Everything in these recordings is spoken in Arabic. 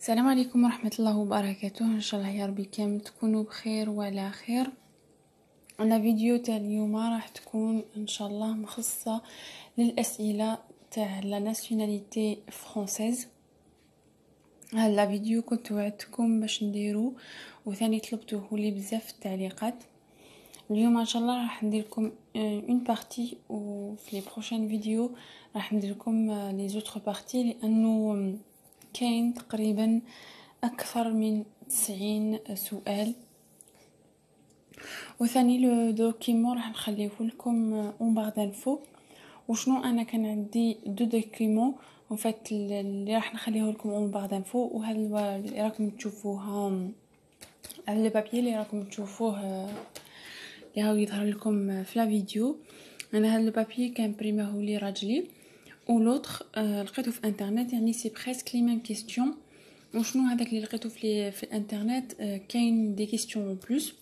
السلام عليكم ورحمة الله وبركاته. ان شاء الله يا ربي كامل تكونوا بخير وعلى خير. انا فيديو تاع اليوم راح تكون ان شاء الله مخصصة للأسئلة تاع لا ناسيوناليتي فرونسيز. هلا فيديو كنت وعدتكم باش نديرو وثاني طلبتوه لي بزاف في التعليقات. اليوم ان شاء الله راح ندير لكم اون بارتي وفي لي بروشين فيديو راح ندير لكم لي زوتر بارتي لانه كاين تقريبا اكثر من 90 سؤال. وثاني لو دوكيمون راح نخليه لكم اون بار دانفو. وشنو انا كان عندي دو دوكيمون ان فات اللي راح نخليه لكم اون بار دانفو، وهذا اللي راكم تشوفوها على البابي اللي راكم تشوفوه اللي هاو يظهر لكم في لا فيديو. انا هذا البابي كان بريماه لي راجلي ولوتر لقيته في انترنت، يعني سي بريسك لي ميم كيستيون. وشنو هذاك اللي لقيته في الانترنت كاين دي كيستيون اون بلس.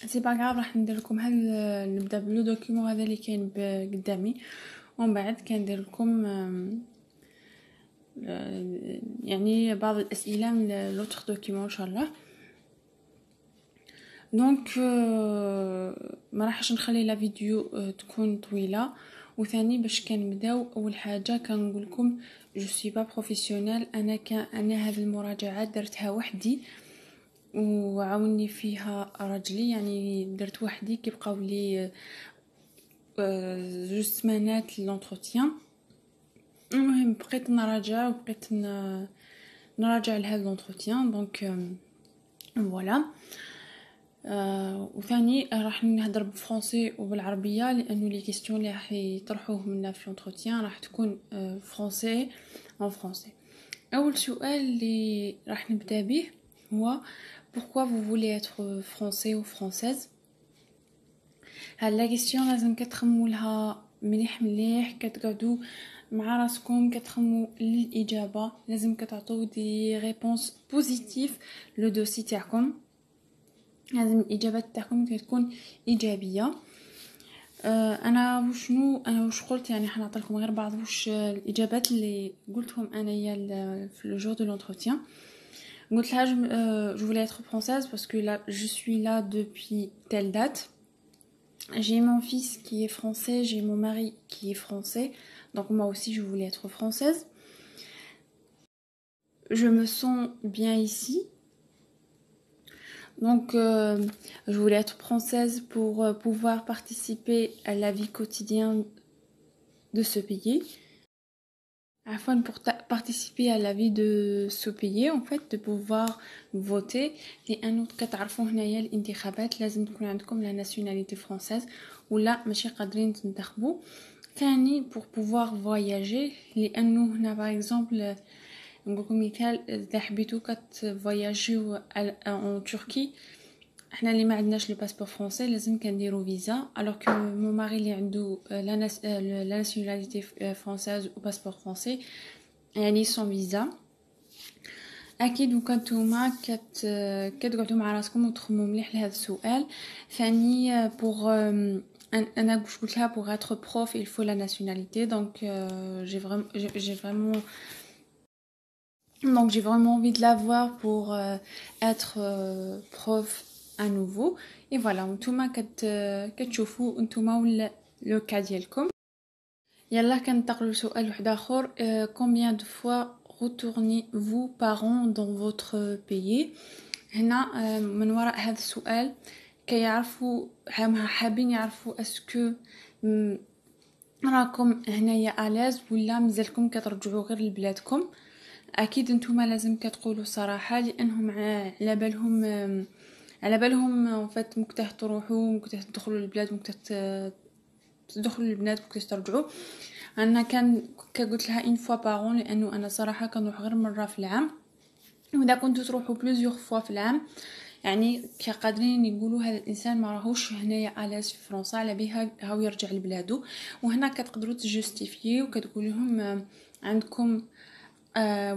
سي با غاف، راح ندير لكم هذا نبدا بلو دوكيمون هذا اللي كاين قدامي، ومن بعد كندير لكم يعني بعض الاسئله من لوتر دوكيمون ان شاء الله. دونك ما راحش نخلي لا فيديو تكون طويله. وثاني باش كنبداو، اول حاجه كنقول لكم جو سوي با بروفيسيونيل. انا هذه المراجعات درتها وحدي وعاوني فيها راجلي، يعني درت وحدي كيبقاو لي جوج سمانات لونتروتيان. المهم بقيت نراجع وبقيت نراجع لهذا لونتروتيان. دونك فوالا. وثاني راح نهضر بالفرنسي وبالعربيه لانه لي كيستيون اللي راح يطرحوه منا في لونتروتيان راح تكون فرنسي en français. اول سؤال اللي راح نبدا به هو pourquoi vous voulez être français ou française. هاد لا كيستيون لازم كتخمموا لها مليح مليح، كتقعدوا مع راسكم كتخمموا للاجابه، لازم كتعطيو دي ريبونس بوزيتيف لو دوسي تاعكم. لازم الاجابات تاعكم تكون ايجابيه. انا واش قلت، يعني حنعطي لكم غير بعض واش الاجابات اللي قلتهم انايا في لو جور دو لونتروتيان. قلت لها je voulais être française parce que là je suis là depuis telle date. J'ai mon fils qui est français, j'ai mon mari qui est français, donc moi aussi je voulais être française. Je me sens bien ici. Donc je voulais être française pour pouvoir participer à la vie quotidienne de ce pays. Afin pour participer à la vie de ce pays, en fait, de pouvoir voter. لأنه كتعرفوا هنايا الانتخابات لازم تكون عندكم la nationalité française ولا ماشي قادرين تنتخبوا. ثاني pour pouvoir voyager، لأنه هنا par exemple نقولكم مثال، إذا حبيتوا كتفواياجيو en Turquie، احنا اللي ما عندناش لو باسبور فرونسي لازم كنديروا فيزا، الوغ كو مو ماري اللي عنده لا ناسيوناليتي فرونسيز و باسبور فرونسي يعني سون فيزا. اكيد وكنتوما كتقعدوا مع راسكم وتخمموا مليح لهذا السؤال. ثاني بوغ انا واش قلت لها بوغ اتر بروف il faut la nationalité. Donc j'ai vraiment envie de l'avoir pour être prof à nouveau. Et voilà, نتوما كتشوفوا نتوما ولا لو كا ديالكم. يلا كننتقلوا لسؤال واحد اخر. combien de fois retournez-vous par an dans votre pays. هنا من وراء هذا السؤال كيعرفوا حابين يعرفوا اسكو راكم هنايا الاز ولا مازالكم كترجعوا غير لبلادكم. اكيد نتوما لازم كتقولوا صراحه لانهم على بالهم فات ممكن تروحوا ممكن تدخلوا البلاد ممكن تدخلوا البلاد ممكن ترجعوا. انا قلت لها ان فوا بارون لانه انا صراحه كنروح غير مره في العام، واذا كنتوا تروحوا بلوزيغ فوا في العام يعني قادرين يقولوا هذا الانسان ما راهوش هنايا الاس في فرنسا على بها هاو يرجع لبلادو. وهنا كتقدروا تجوستيفيي وكتقول لهم عندكم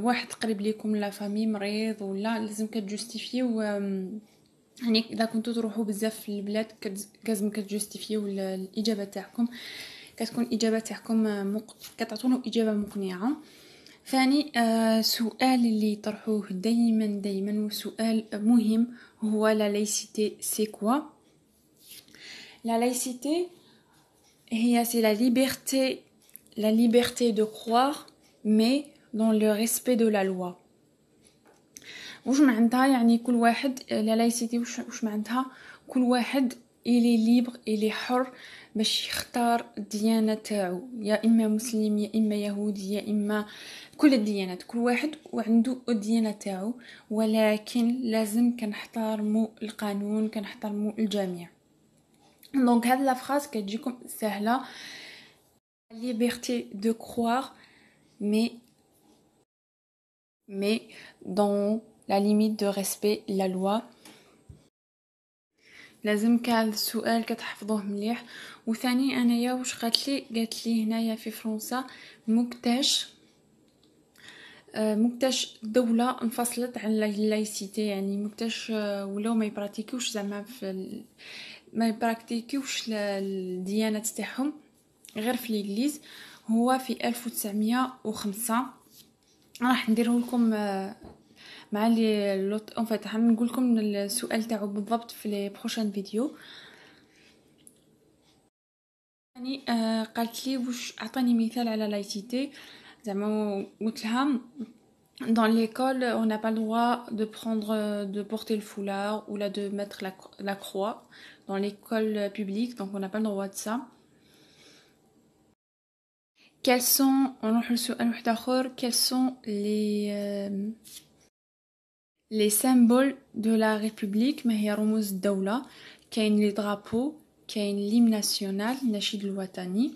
واحد قريب ليكم لا فامي مريض ولا لازم كتجوستيفيو. يعني اذا كنتوا تروحوا بزاف في البلاد لازم كتجوستيفيو الاجابه تاعكم، كتكون الاجابه تاعكم كتعطونو اجابه مقنعه. ثاني سؤال اللي يطرحوه دايما وسؤال مهم هو لا laïcité c'est quoi. La laïcité c'est la liberté de croire mais dans le respect de la loi. واش معناتها يعني كل واحد لا لايسيتي واش معناتها كل واحد إلي ليبر إلي حر باش يختار الديانه تاعو، يا اما مسلم يا اما يهودي يا اما كل الديانات، كل واحد وعنده الديانه تاعو، ولكن لازم كنحترموا القانون كنحترموا الجميع. دونك هاد لا فراز كتجيكم سهله، liberté de croire mais dans la limite de respect la loi. لازم كان السؤال كتحفظوه مليح. وثاني انايا واش قالت لي هنايا في فرنسا مكتاش الدوله انفصلت عن اللايسيتي، يعني مكتاش ولاو ما يبراتيكيوش زعما ما يبراكتيكيوش الديانات تاعهم غير في الانجليز. هو في 1905 راح نديره لكم مع لي لوت ان فيت نقول لكم السؤال تاعو بالضبط في لي بروشين فيديو. يعني قالت لي واش عطاني مثال على لايسيتي، زعما قلت لها dans l'école on n'a pas le droit de porter le foulard ou là de mettre la croix dans l'école publique, donc on n'a pas le droit de ça. Quels sont quels sont les symboles de la République؟ ما هي رموز الدولة؟ كاين لي درابو، كاين l'hymne national النشيد الوطني،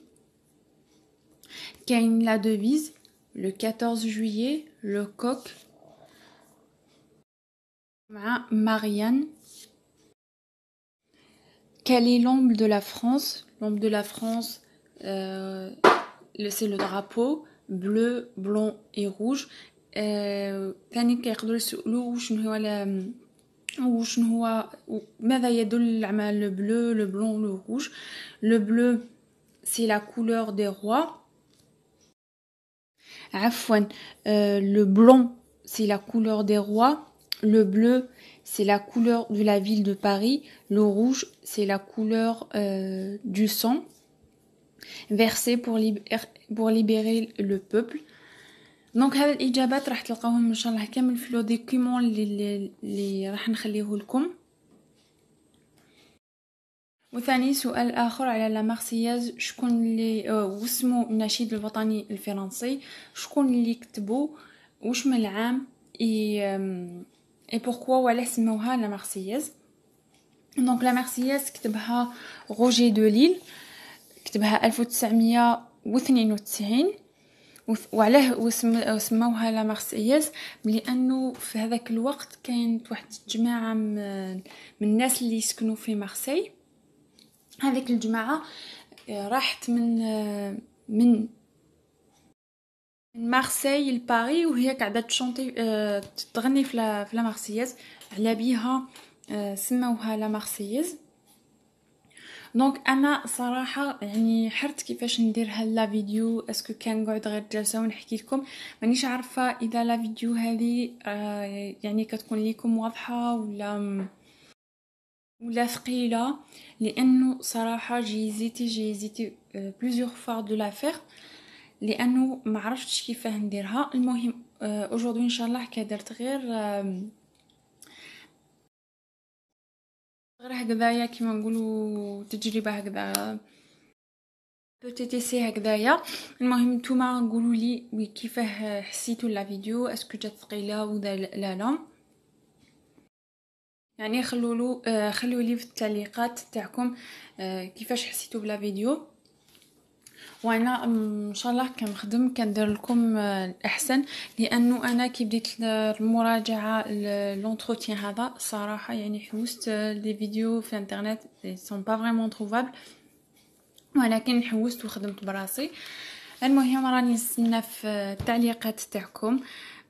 كاين la devise le 14 juillet le coq مع Marianne. Quel est l'emblème de la France? L'emblème de la France c'est le drapeau bleu blanc et rouge. ثاني كيقدروا يسألوا وشنو هو ماذا يدل على le bleu le blanc le rouge. Le bleu c'est la couleur des rois. عفوا le blanc c'est la couleur des rois, le bleu c'est la couleur de la ville de Paris, le rouge c'est la couleur du sang versé pour libérer le peuple. دونك هذه الاجابات راح تلقاوهم ان شاء الله كامل في لو دوكيومون اللي راح نخليه لكم. وثاني سؤال اخر على لا مارسياز، شكون اللي واسمو النشيد الوطني الفرنسي، شكون اللي كتبو، واش من العام اي بوركوا وعلاه سموها لا مارسياز. دونك لا مارسياز كتبها روجي دو ليل، كتبها 1992. وعلاه سموها لا مارسياز لانه في هذاك الوقت كانت واحد الجماعه من الناس اللي يسكنوا في مارسي. هذيك الجماعه راحت من مارسي لباريس وهي قاعده تشونطي تغني في لا مارسياز، على بيها سموها لا مارسياز. دونك انا صراحه يعني حرت كيفاش ندير هلا فيديو، اسكو كان قاعد غير جالسه ونحكي لكم، مانيش عارفه اذا لا فيديو هذه يعني كتكون لكم واضحه ولا ثقيله، لانه صراحه جيزيتي بليزيور فوا دو لافير، لانه ما عرفتش كيفاه نديرها. المهم اجودي ان شاء الله كدرت غير هكذايا كيما نقولوا تجربه هكذا بوتيتي سي هكذايا. المهم نتوما قولوا لي كيفاه حسيتوا لا فيديو، اسكو جات ثقيله ولا لا، يعني خلوا لي في التعليقات تاعكم كيفاش حسيتوا بلا فيديو. وانا ان شاء الله كنخدم كندير لكم الاحسن، لانه انا كي بديت المراجعه لونتروتيان هذا صراحه يعني حوست لي فيديو في الانترنت سون با فريمون تروفابل، ولكن حوست وخدمت براسي. المهم راني نستنى في التعليقات تاعكم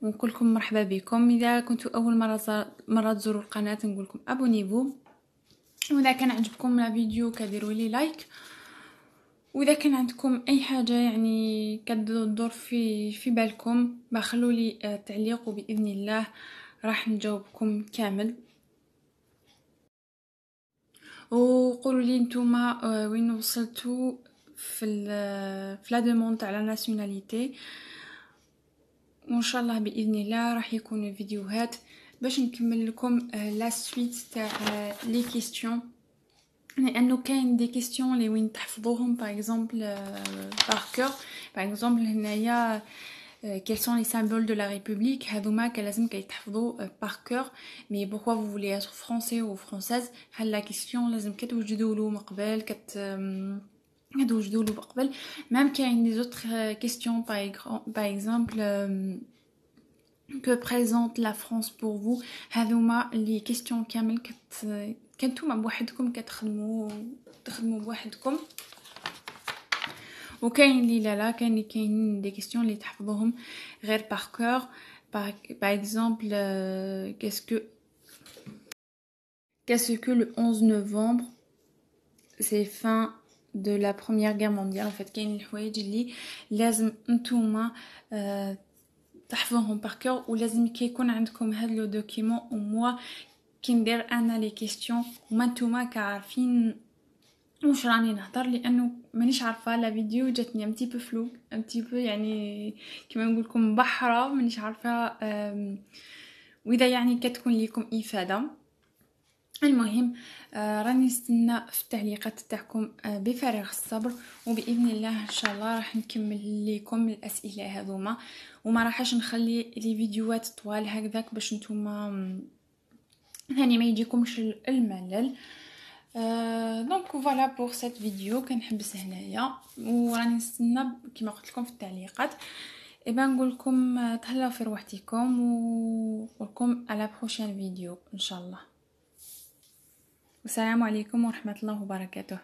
ونقول لكم مرحبا بكم. اذا كنتوا اول مره تزوروا القناه نقول لكم ابونيفو، واذا كان عجبكم الفيديو كديروا لي لايك واذا كان عندكم اي حاجه يعني كتدور في بالكم خلوا لي تعليق، وباذن الله راح نجاوبكم كامل. وقولوا لي نتوما وين وصلتوا في لا دوموند تاع لا ناسيوناليتي، وان شاء الله باذن الله راح يكونوا فيديوهات باش نكمل لكم لا سويت تاع لي كيستيون، لانه كاين دي كيستيون لي وين تحفظوهم باغ اكزومبل بار كور. باغ اكزومبل هنايا quels sont les symboles de la République هذوما كان لازم يتحفظوا par cœur. mais pourquoi vous voulez être français ou française هل la question لازم كتوجدوا له من قبل كتوجدوا له قبل. même كاين des autres questions par exemple que présente la France pour vous هذوما les questions كامل كنتوما بوحدكم كتخدموا بوحدكم. وكاين اللي لا كاين دي كيستيون اللي تحفظوهم غير بار كور. par exemple qu'est-ce que le 11 novembre c'est fin de la première guerre mondiale. en fait كاين الحوايج اللي لازم نتوما تحفظوهم بار كور، ولازم كيكون عندكم هاد لو دوكيمون وموا كندير انا لي كيستيون وما نتوما كعارفين واش راني نهضر، لانه مانيش عارفه لا فيديو جاتني امتي بو فلو امتي بو يعني كيما نقول لكم مبحره مانيش عارفه. واذا يعني كتكون لكم افاده المهم راني نستنى في التعليقات تاعكم بفارغ الصبر، وباذن الله ان شاء الله راح نكمل لكم الاسئله هذوما، وما راحش نخلي لي فيديوهات طوال هكذاك باش نتوما ثاني ما يجيكمش الملل. دونك فوالا بور سيت فيديو كنحبس هنايا، وراني نستنى كما قلت لكم في التعليقات. نقول لكم تهلاو في روحتكم، ونقولكم على بروشين فيديو ان شاء الله. والسلام عليكم ورحمه الله وبركاته.